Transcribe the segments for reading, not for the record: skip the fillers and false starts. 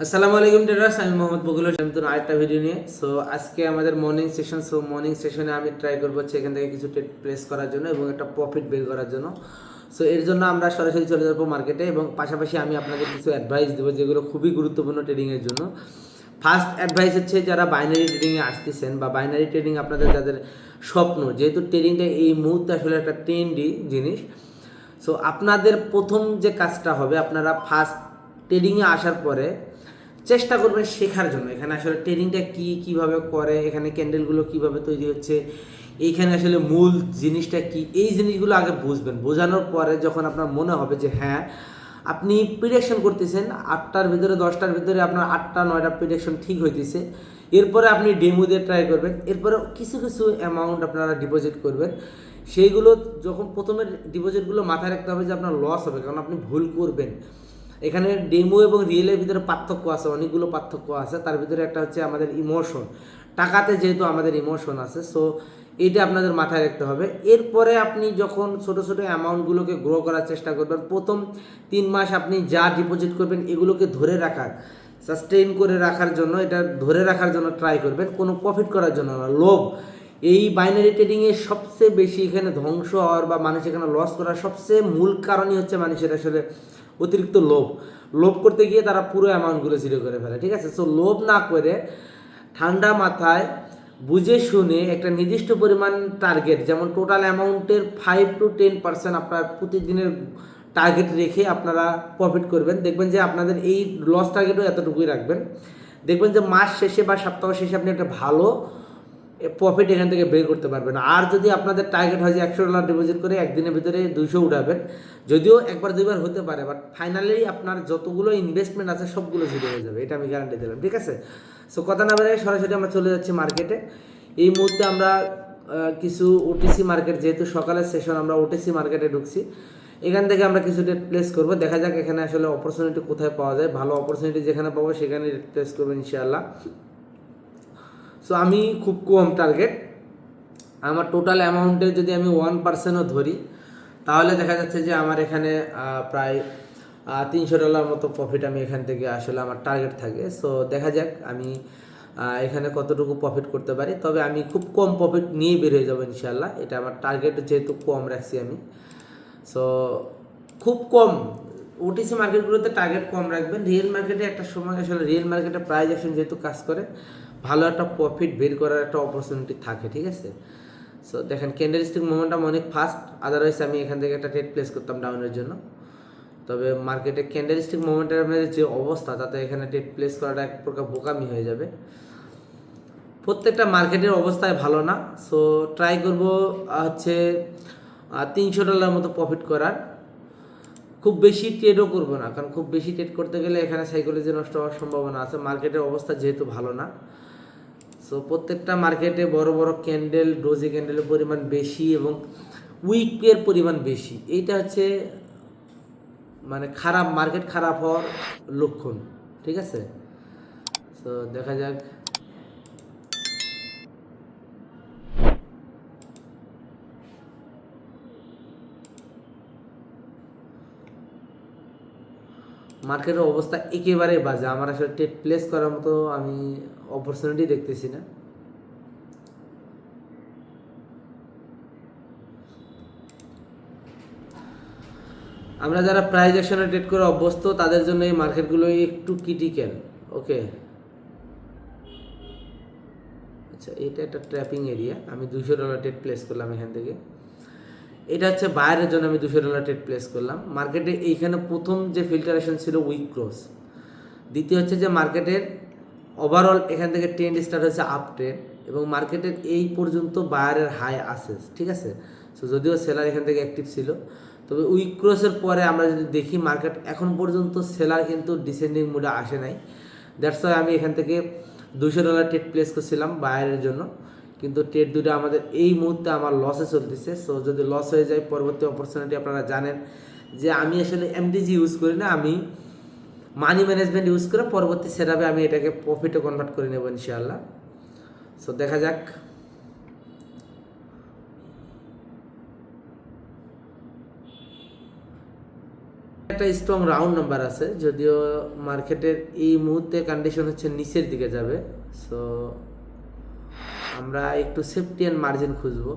আসসালামু আলাইকুম ট্রেডার্স, আমি মোহাম্মদ বকুল নতুন আরেকটা ভিডিও নিয়ে। সো আজকে আমাদের মর্নিং সেশন। সো মর্নিং সেশনে আমি ট্রাই করবো হচ্ছে এখান থেকে কিছু ট্রেড প্লেস করার জন্য এবং একটা প্রফিট বের করার জন্য। সো এর জন্য আমরা সরাসরি চলে যাবো মার্কেটে এবং পাশাপাশি আমি আপনাদের কিছু অ্যাডভাইস দেবো যেগুলো খুবই গুরুত্বপূর্ণ ট্রেডিংয়ের জন্য। ফার্স্ট অ্যাডভাইস হচ্ছে যারা বাইনারি ট্রেডিংয়ে আসতেছেন বা বাইনারি ট্রেডিং আপনাদের যাদের স্বপ্ন, যেহেতু ট্রেডিংটা এই মুহূর্তে আসলে একটা ট্রেন্ডি জিনিস। সো আপনাদের প্রথম যে কাজটা হবে, আপনারা ফার্স্ট ট্রেডিংয়ে আসার পরে চেষ্টা করবেন শেখার জন্য এখানে আসলে ট্রেডিংটা কীভাবে করে, এখানে ক্যান্ডেলগুলো কিভাবে তৈরি হচ্ছে, এইখানে আসলে মূল জিনিসটা কি, এই জিনিসগুলো আগে বুঝবেন। বোঝানোর পরে যখন আপনার মনে হবে যে হ্যাঁ আপনি প্রিডিকশন করতেছেন 8টার ভিতরে 10টার ভিতরে আপনার 8টা 9টা প্রিডিকশন ঠিক হইতেছে, এরপরে আপনি ডেমো দিয়ে ট্রাই করবেন। এরপরে কিছু কিছু অ্যামাউন্ট আপনারা ডিপোজিট করবেন। সেইগুলো যখন প্রথমে ডিপোজিটগুলো মাথায় রাখতে হবে যে আপনার লস হবে, কারণ আপনি ভুল করবেন। এখানে ডেমো এবং রিয়েলের ভিতরে পার্থক্য আছে, অনেকগুলো পার্থক্য আছে। তার ভিতরে একটা হচ্ছে আমাদের ইমোশন, টাকাতে যেহেতু আমাদের ইমোশন আছে, সো এইটা আপনাদের মাথায় রাখতে হবে। এরপরে আপনি যখন ছোটো ছোটো অ্যামাউন্টগুলোকে গ্রো করার চেষ্টা করবেন, প্রথম 3 মাস আপনি যা ডিপোজিট করবেন এগুলোকে ধরে রাখার, সাস্টেইন করে রাখার জন্য, এটা ধরে রাখার জন্য ট্রাই করবেন, কোনো প্রফিট করার জন্য না। লোভ, এই বাইনারি ট্রেডিংয়ে সবচেয়ে বেশি এখানে ধ্বংস হওয়ার বা মানুষ এখানে লস করার সবচেয়ে মূল কারণই হচ্ছে মানুষের আসলে অতিরিক্ত লোভ। লোভ করতে গিয়ে তারা পুরো অ্যামাউন্টগুলো জিরো করে ফেলে, ঠিক আছে? সো লোভ না করে ঠান্ডা মাথায় বুঝে শুনে একটা নির্দিষ্ট পরিমাণ টার্গেট, যেমন টোটাল অ্যামাউন্টের 5 to 10% আপনার প্রতিদিনের টার্গেট রেখে আপনারা প্রফিট করবেন। দেখবেন যে আপনাদের এই লস টার্গেটও এতটুকুই রাখবেন। দেখবেন যে মাস শেষে বা সপ্তাহ শেষে আপনি একটা ভালো প্রফিট এখান থেকে বের করতে পারবেন। আর যদি আপনাদের টার্গেট হয় যে $100 ডিপোজিট করে একদিনের ভিতরে 200 উঠাবেন, যদিও একবার দুইবার হতে পারে, বাট ফাইনালি আপনার যতগুলো ইনভেস্টমেন্ট আছে সবগুলো জিরো হয়ে যাবে, এটা আমি গ্যারান্টি দিলাম, ঠিক আছে? সো কথা না বেড়ে সরাসরি আমরা চলে যাচ্ছি মার্কেটে। এই মুহূর্তে আমরা কিছু ওটিসি মার্কেট, যেহেতু সকালের সেশন, আমরা ওটিসি মার্কেটে ঢুকছি। এখান থেকে আমরা কিছু ডেট প্লেস করবো, দেখা যাক এখানে আসলে অপরচুনিটি কোথায় পাওয়া যায়। ভালো অপরচুনিটি যেখানে পাবো সেখানে ডেট প্লেস করবো ইনশাআল্লাহ। সো আমি খুব কম টার্গেট, আমার টোটাল অ্যামাউন্টের যদি আমি 1%ও ধরি তাহলে দেখা যাচ্ছে যে আমার এখানে প্রায় $300 মতো প্রফিট আমি এখান থেকে আসলে আমার টার্গেট থাকে। সো দেখা যাক আমি এখানে কতটুকু প্রফিট করতে পারি। তবে আমি খুব কম প্রফিট নিয়ে বের হয়ে যাবো ইনশাল্লাহ, এটা আমার টার্গেট যেহেতু কম রাখছি আমি। সো খুব কম ওটিসি মার্কেটগুলোতে টার্গেট কম রাখবেন। রিয়েল মার্কেটে একটা সময় আসলে রিয়েল মার্কেটে প্রাইস অ্যাকশন যেহেতু কাজ করে, ভালো একটা প্রফিট বের করার একটা অপরচুনিটি থাকে, ঠিক আছে? সো দেখেন ক্যান্ডেলস্টিক মোমেন্টাম অনেক ফাস্ট, আদারওয়াইজ আমি এখান থেকে একটা ট্রেড প্লেস করতাম ডাউনের জন্য। তবে মার্কেটে ক্যান্ডেলস্টিক মোমেন্টামের যে অবস্থা, তাতে এখানে ট্রেড প্লেস করাটা এক প্রকার বোকামি হয়ে যাবে। প্রত্যেকটা মার্কেটের অবস্থায় ভালো না। সো ট্রাই করব হচ্ছে $300 মতো প্রফিট করার। খুব বেশি ট্রেডও করবো না, কারণ খুব বেশি ট্রেড করতে গেলে এখানে সাইকোলজি নষ্ট হওয়ার সম্ভাবনা আছে। মার্কেটের অবস্থা যেহেতু ভালো না, সো প্রত্যেকটা মার্কেটে বড় বড় ক্যান্ডেল, ডোজি ক্যান্ডেলের পরিমাণ বেশি এবং উইকের পরিমাণ বেশি। এইটা হচ্ছে মানে খারাপ, মার্কেট খারাপ হওয়ার লক্ষণ, ঠিক আছে? সো দেখা যাক। মার্কেটের অবস্থা একেবারে বাজে, আমার আসলে ট্রেড প্লেস করার মতো আমি অপরচুনিটি দেখতেছি না। আমরা যারা প্রাইস অ্যাকশনে ট্রেড করে অভ্যস্ত তাদের জন্য এই মার্কেটগুলো একটু ক্রিটিক্যাল। ওকে, আচ্ছা এটা একটা ট্র্যাপিং এরিয়া, আমি $200 ট্রেড প্লেস করলাম এখান থেকে। এটা হচ্ছে বাইরের জন্য আমি $200 ট্রেড প্লেস করলাম। মার্কেটে এইখানে প্রথম যে ফিল্টারেশন ছিল উইক ক্রস, দ্বিতীয় হচ্ছে যে মার্কেটের ওভারঅল এখান থেকে ট্রেন্ড স্টার্ট হচ্ছে আপ ট্রেন্ড এবং মার্কেটের এই পর্যন্ত বায়ারের হাই আসে, ঠিক আছে? সো যদিও সেলার এখান থেকে অ্যাক্টিভ ছিল, তবে উইক ক্রসের পরে আমরা যদি দেখি মার্কেট এখন পর্যন্ত সেলার কিন্তু ডিসেন্ডিং মুডে আসে নাই। দ্যাটস ওয়াই আমি এখান থেকে $200 ট্রেড প্লেস করছিলাম বায়ারের জন্য, কিন্তু ট্রেড দুটো আমাদের এই মুহূর্তে আমার লসে চলতেছে। সো যদি লস হয়ে যায়, পরবর্তী অপরচুনিটি আপনারা জানেন যে আমি আসলে এমডিজি ইউজ করি না, আমি মানি ম্যানেজমেন্ট ইউজ করে পরবর্তী সেটআপে আমি এটাকে প্রফিটে কনভার্ট করে নেব ইনশাআল্লাহ। সো দেখা যাক। একটা স্ট্রং রাউন্ড নাম্বার আছে, যদিও মার্কেটের এই মুহূর্তে কন্ডিশন হচ্ছে নিচের দিকে যাবে। সো আমরা একটু সেফটি অ্যান্ড মার্জিন খুঁজবো।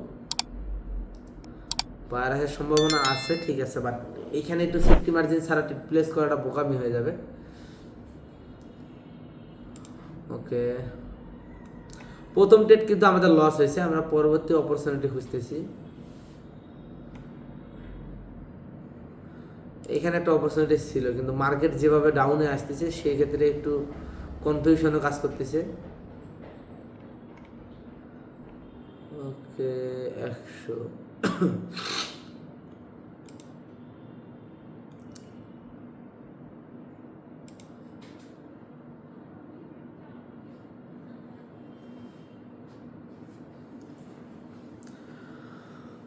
বায়ার আসার সম্ভাবনা আছে, ঠিক আছে, বাট এইখানে একটু সেফটি মার্জিন ছাড়া প্লেস করাটা বোকামি হয়ে যাবে। ওকে, প্রথম ট্রেড কিন্তু আমাদের লস হয়েছে, আমরা পরবর্তী অপরচুনিটি খুঁজতেছি। এখানে একটা অপরচুনিটি ছিল, কিন্তু মার্কেট যেভাবে ডাউনে আসতেছে সেই ক্ষেত্রে একটু কনফিউশনও কাজ করতেছে। ওকে, 100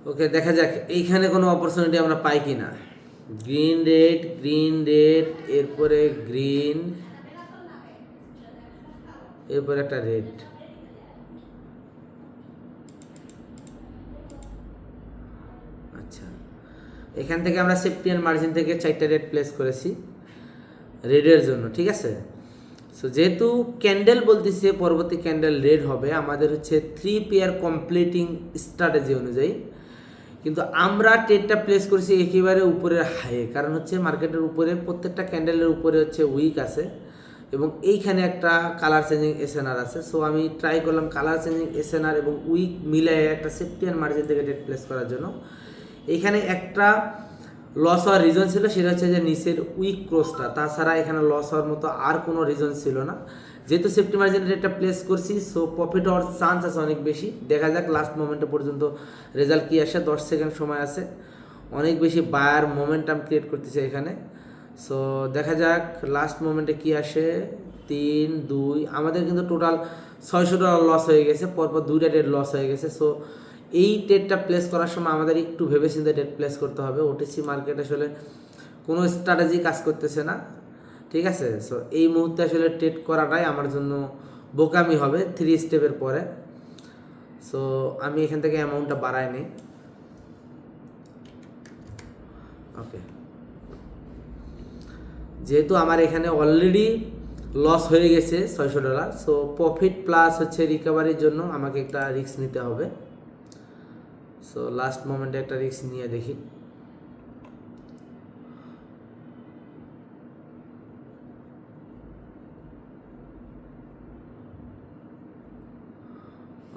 ওকে, দেখা যাক এইখানে কোনো অপরচুনিটি আমরা পাই কি না। গ্রিন রেড, এরপরে গ্রিন, এরপরে একটা রেড। আচ্ছা, এখান থেকে আমরা সেফটি অ্যান্ড মার্জিন থেকে 4টা রেড প্লেস করেছি রেডের জন্য, ঠিক আছে। সো যেহেতু ক্যান্ডেল বলতেছে পরবর্তী ক্যান্ডেল রেড হবে, আমাদের হচ্ছে 3 পেয়ার কমপ্লিটিং স্ট্র্যাটেজি অনুযায়ী, কিন্তু আমরা ট্রেডটা প্লেস করেছি একেবারে উপরের হাইয়ে, কারণ হচ্ছে মার্কেটের উপরে প্রত্যেকটা ক্যান্ডেলের উপরে হচ্ছে উইক আছে এবং এইখানে একটা কালার চেঞ্জিং এসএনআর আছে। সো আমি ট্রাই করলাম কালার চেঞ্জিং এসএনআর এবং উইক মিলায়ে একটা সেফটি অ্যান্ড মার্জিন থেকে ট্রেড প্লেস করার জন্য। এখানে একটা লস হওয়ার রিজন ছিল, সেটা হচ্ছে যে নিচের উইক ক্রসটা, তাছাড়া এখানে লস হওয়ার মতো আর কোনো রিজন ছিল না। যেহেতু সেফটি মার্জিনের রেটটা প্লেস করছি, সো প্রফিট হওয়ার চান্স আছে অনেক বেশি। দেখা যাক লাস্ট মোমেন্টে পর্যন্ত রেজাল্ট কী আসে, 10 সেকেন্ড সময় আছে, অনেক বেশি বায়ার মোমেন্টাম ক্রিয়েট করতেছে এখানে। সো দেখা যাক লাস্ট মোমেন্টে কী আসে। 3, 2, আমাদের কিন্তু টোটাল $600 লস হয়ে গেছে, পরপর 2টা ট্রেড লস হয়ে গেছে। সো এই ট্রেডটা প্লেস করার সময় আমাদের একটু ভেবেচিন্তে ট্রেড প্লেস করতে হবে। ওটিসি মার্কেট আসলে কোনো স্ট্র্যাটেজি কাজ করতেছে না, ঠিক আছে। সো এই মুহূর্তে আসলে ট্রেড করাটাই আমার জন্য বোকামি হবে 3 স্টেপের পরে। সো আমি এখান থেকে অ্যামাউন্টটা বাড়াই নিই। ওকে, যেহেতু আমার এখানে অলরেডি লস হয়ে গেছে $600, সো প্রফিট প্লাস হচ্ছে রিকভারির জন্য আমাকে একটা রিস্ক নিতে হবে। সো লাস্ট মোমেন্টে একটা রিস্ক নিয়ে দেখি।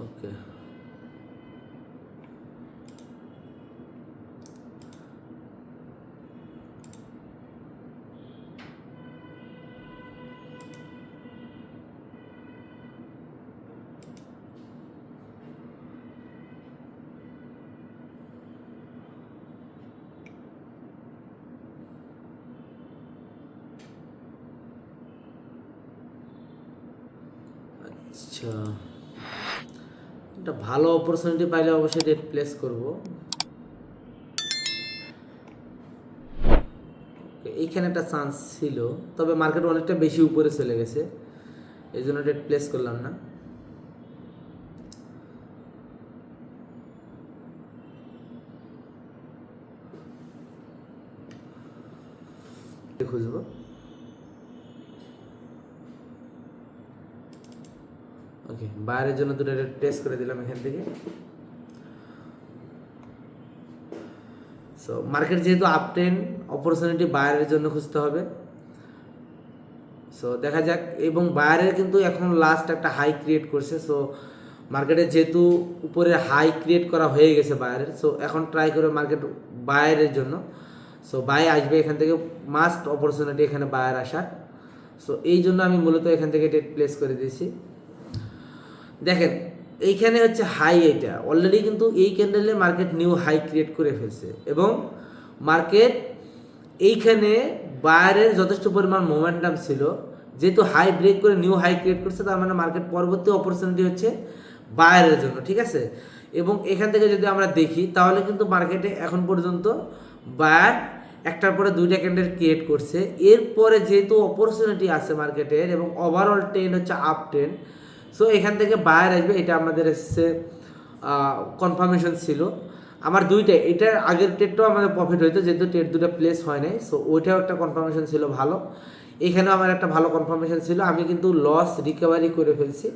ওকে, আচ্ছা, একটা ভালো অপরচুনিটি পাইলে অবশ্যই ট্রেড প্লেস করব। এইখানে একটা চান্স ছিল, তবে মার্কেট অনেকটা বেশি উপরে চলে গেছে, এই জন্য ট্রেড প্লেস করলাম না। খুঁজবো। ওকে, বাইরের জন্য 2টা রেট প্লেস করে দিলাম এখান থেকে। সো মার্কেট যেহেতু আপ ট্রেন্ড, অপরচুনিটি বাইরের জন্য খুঁজতে হবে। সো দেখা যাক, এবং বায়ারের কিন্তু এখন লাস্ট একটা হাই ক্রিয়েট করছে। সো মার্কেটে যেহেতু উপরে হাই ক্রিয়েট করা হয়ে গেছে বায়ারের, সো এখন ট্রাই করে মার্কেট বায়ারের জন্য। সো বাই আসবে এখান থেকে, মাস্ট অপরচুনিটি এখানে বায়ার আসার। সো এই জন্য আমি মূলত এখান থেকে ট্রেড প্লেস করে দিয়েছি। দেখেন এইখানে হচ্ছে হাই, এইটা অলরেডি কিন্তু এই ক্যান্ডেলে মার্কেট নিউ হাই ক্রিয়েট করে ফেলছে এবং মার্কেট এইখানে বায়ারের যথেষ্ট পরিমাণ মোমেন্টাম ছিল। যেহেতু হাই ব্রেক করে নিউ হাই ক্রিয়েট করছে, তার মানে মার্কেট পরবর্তী অপরচুনিটি হচ্ছে বায়ারের জন্য, ঠিক আছে। এবং এখান থেকে যদি আমরা দেখি তাহলে কিন্তু মার্কেটে এখন পর্যন্ত বায়ার একটার পরে 2টা ক্যান্ডেল ক্রিয়েট করছে। এরপরে যেহেতু অপরচুনিটি আছে মার্কেটের এবং ওভারঅল ট্রেন্ড হচ্ছে আপ ট্রেন্ড, সো এখান থেকে বায়ার আসবে, এটা আমাদের এসছে কনফার্মেশন ছিল। আমার দুইটাই, এটার আগের ট্রেডটাও আমাদের প্রফিট হইতো যেহেতু ট্রেড দুটো প্লেস হয় নাই, সো ওইটাও একটা কনফার্মেশন ছিল ভালো, এখানেও আমার একটা ভালো কনফার্মেশন ছিল। আমি কিন্তু লস রিকভারি করে ফেলছি,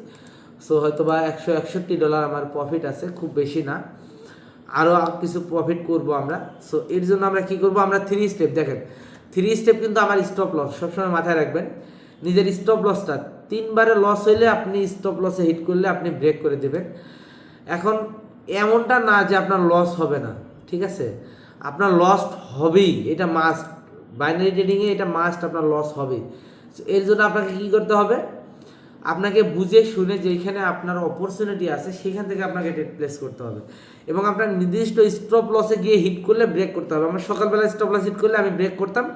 সো হয়তো বা $161 আমার প্রফিট আছে, খুব বেশি না, আরও কিছু প্রফিট করব আমরা। সো এর জন্য আমরা কি করব, আমরা 3 স্টেপ, দেখেন 3 স্টেপ কিন্তু আমার স্টপ লস সবসময় মাথায় রাখবেন, নিজের স্টপ লসটা 3বারে লস হইলে আপনি স্টপ লসে হিট করলে আপনি ব্রেক করে দেবেন। এখন এমনটা না যে আপনার লস হবে না, ঠিক আছে, আপনার লস হবেই, এটা মাস্ট, বাইনারি ট্রেডিংয়ে এটা মাস্ট, আপনার লস হবেই। এর জন্য আপনাকে কী করতে হবে, আপনাকে বুঝে শুনে যেখানে আপনার অপরচুনিটি আছে সেখান থেকে আপনাকে ট্রেড প্লেস করতে হবে, এবং আপনার নির্দিষ্ট স্টপ লসে গিয়ে হিট করলে ব্রেক করতে হবে। আমার সকালবেলা স্টপ লস হিট করলে আমি ব্রেক করতাম,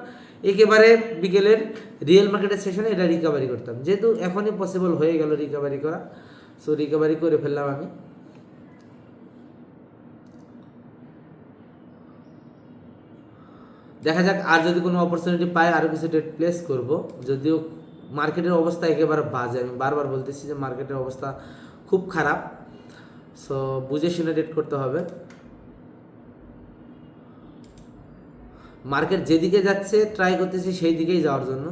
একেবারে বিকেলের রিয়েল মার্কেটের সেশনে এটা রিকভারি করতাম, যেহেতু এখনই পসিবল হয়ে গেল রিকভারি করা, সো রিকভারি করে ফেললাম আমি। দেখা যাক আর যদি কোনো অপরচুনিটি পাই আরও কিছু ট্রেড প্লেস করব, যদিও মার্কেটের অবস্থা একেবারে বাজে, আমি বারবার বলতেছি যে মার্কেটের অবস্থা খুব খারাপ, সো বুঝে শুনে ট্রেড করতে হবে। মার্কেট যেদিকে যাচ্ছে ট্রাই করতেছি সেই দিকেই যাওয়ার জন্য।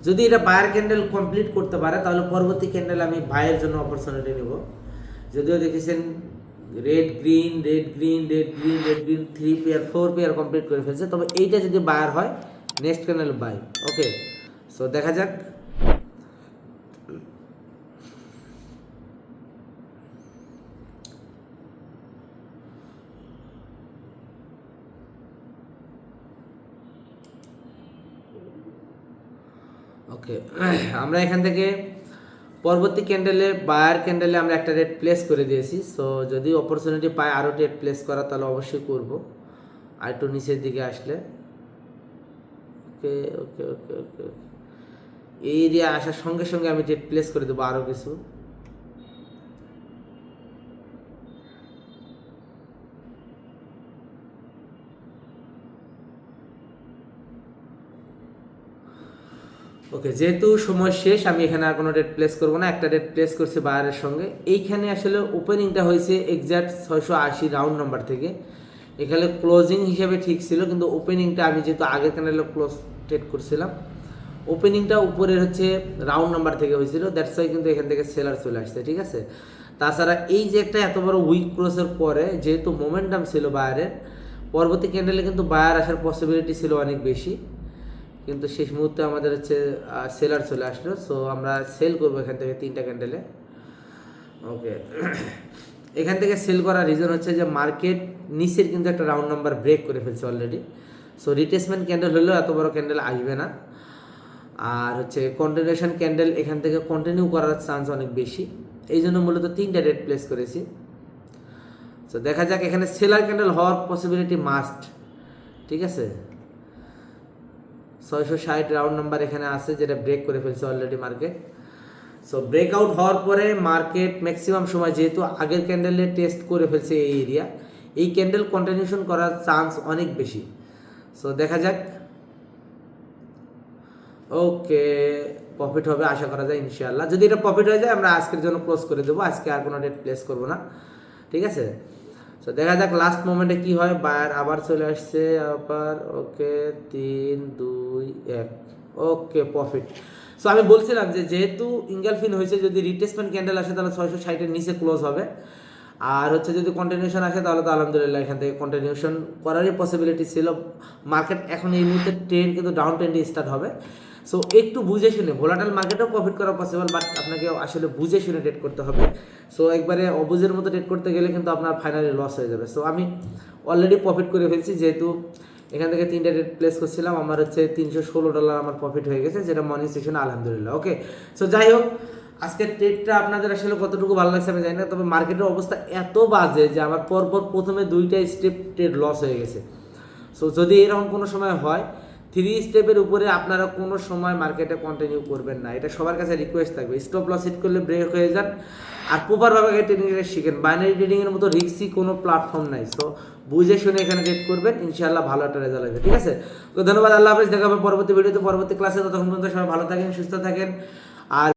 যদি এটা বায়ার ক্যান্ডেল কমপ্লিট করতে পারে তাহলে পরবর্তী ক্যান্ডেল আমি বায়ের জন্য অপরচুনিটি নেব। যদিও দেখেছেন red green red green red green red green 3 pair 4 pair complete করে ফেলছে, তবে এইটা যদি বায়ার হয় next candle buy. Okay, so দেখা যাক। ওকে, আমরা এখান থেকে পরবর্তী ক্যান্ডেলে বায়ার ক্যান্ডেলে আমরা একটা রেট প্লেস করে দিয়েছি, সো যদি অপরচুনিটি পাই আরও রেট প্লেস করা তাহলে অবশ্যই করব, আর একটু নিচের দিকে আসলে। ওকে ওকে ওকে ওকে, এই এরিয়া আসার সঙ্গে সঙ্গে আমি রেট প্লেস করে দেবো আরও কিছু। ওকে, যেহেতু সময় শেষ আমি এখানে আর কোনো রেট প্লেস করবো না, একটা রেট প্লেস করছি বায়ারের সঙ্গে। এইখানে আসলে ওপেনিংটা হয়েছে এক্স্যাক্ট 680 রাউন্ড নাম্বার থেকে, এখানে ক্লোজিং হিসেবে ঠিক ছিল, কিন্তু ওপেনিংটা আমি যেহেতু আগের ক্যান্ডেলে ক্লোজ ট্রেড করছিলাম, ওপেনিংটা উপরের হচ্ছে রাউন্ড নাম্বার থেকে হয়েছিল, দ্যাটস ওয়াই কিন্তু এখান থেকে সেলার চলে আসছে, ঠিক আছে। তাছাড়া এই যে একটা এত বড় উইক ক্রসের পরে যেহেতু মোমেন্টাম ছিল বায়ারের, পরবর্তী ক্যান্ডেলে কিন্তু বায়ার আসার পসিবিলিটি ছিল অনেক বেশি, কিন্তু শেষ মুহূর্তে আমাদের হচ্ছে সেলার চলে আসলো, সো আমরা সেল করবো এখান থেকে 3টা ক্যান্ডেলে। ওকে, এখান থেকে সেল করার রিজন হচ্ছে যে মার্কেট নিচের কিন্তু একটা রাউন্ড নাম্বার ব্রেক করে ফেলছে অলরেডি, সো রিটেসমেন্ট ক্যান্ডেল হলেও এত বড় ক্যান্ডেল আসবে না, আর হচ্ছে কন্টিনিউশন ক্যান্ডেল এখান থেকে কন্টিনিউ করার চান্স অনেক বেশি, এই জন্য মূলত 3টা রেট প্লেস করেছি। সো দেখা যাক, এখানে সেলার ক্যান্ডেল হওয়ার পসিবিলিটি মাস্ট, ঠিক আছে। 660 রাউন্ড নাম্বার এখানে আছে যেটা ব্রেক করে ফেলছে অলরেডি মার্কেট, সো ব্রেকআউট হওয়ার পরে মার্কেট ম্যাক্সিমাম সময় যেহেতু আগের ক্যান্ডেলে টেস্ট করে ফেলছে এই এরিয়া, এই ক্যান্ডেল কন্টিনিউশন করার চান্স অনেক বেশি, সো দেখা যাক। ওকে, প্রফিট হবে আশা করা যায় ইনশাআল্লাহ, যদি এটা প্রফিট হয়ে যায় আমরা আজকের জন্য ক্লোজ করে দেবো, আজকে আর কোনো রেট প্লেস করবো না, ঠিক আছে। সো দেখা যাক লাস্ট মোমেন্টে কি হয়, বায়ার আবার চলে আসছে আবার। ওকে, 3 2 1, ওকে প্রফিট। সো আমি বলছিলাম যে যেহেতু ইঙ্গালফিন হয়েছে, যদি রিটেসমেন্ট ক্যান্ডেল আসে তাহলে 660-এর নিচে ক্লোজ হবে, আর হচ্ছে যদি কন্টিনিউশন আসে তাহলে তো আলহামদুলিল্লাহ এখান থেকে কন্টিনিউশন করারই পসিবিলিটি ছিল। মার্কেট এখন এই মুহূর্তে ট্রেন্ড কিন্তু ডাউন ট্রেন্ডে স্টার্ট হবে, সো একটু বুঝে শুনে, ভোলাটাইল মার্কেটেও প্রফিট করা পসিবল, বাট আপনাকে আসলে বুঝে শুনে ট্রেড করতে হবে। সো একবারে অবুঝের মতো ট্রেড করতে গেলে কিন্তু আপনার ফাইনালি লস হয়ে যাবে। সো আমি অলরেডি প্রফিট করে ফেলছি, যেহেতু এখান থেকে 3টা রেট প্লেস করছিলাম, আমার হচ্ছে $316 আমার প্রফিট হয়ে গেছে, যেটা মর্নিং সেশনে আলহামদুলিল্লাহ। ওকে, সো যাই হোক, আজকের ট্রেডটা আপনাদের আসলে কতটুকু ভালো লাগছে আমি জানি না, তবে মার্কেটের অবস্থা এত বাজে যে আমার পরপর প্রথমে 2টা স্টেপ ট্রেড লস হয়ে গেছে। সো যদি এরকম কোনো সময় হয়, 3 স্টেপের উপরে আপনারা কোনো সময় মার্কেটে কন্টিনিউ করবেন না, এটা সবার কাছে রিকোয়েস্ট থাকবে। স্টপ লস হিট করলে ব্রেক হয়ে যান, আর প্রপারভাবে ট্রেডিংটা শিখেন। বাইনারি ট্রেডিংয়ের মতো রিস্কি কোনো প্ল্যাটফর্ম নাই, সো বুঝে শুনে এখানে ট্রেড করবেন, ইনশাআল্লাহ ভালো একটা রেজাল্ট হবে, ঠিক আছে। তো ধন্যবাদ, আল্লাহ হাফেজ, দেখা হবে পরবর্তী ভিডিওতে, পরবর্তী ক্লাসে। ততক্ষণ পর্যন্ত সবাই ভালো থাকেন, সুস্থ থাকেন, আর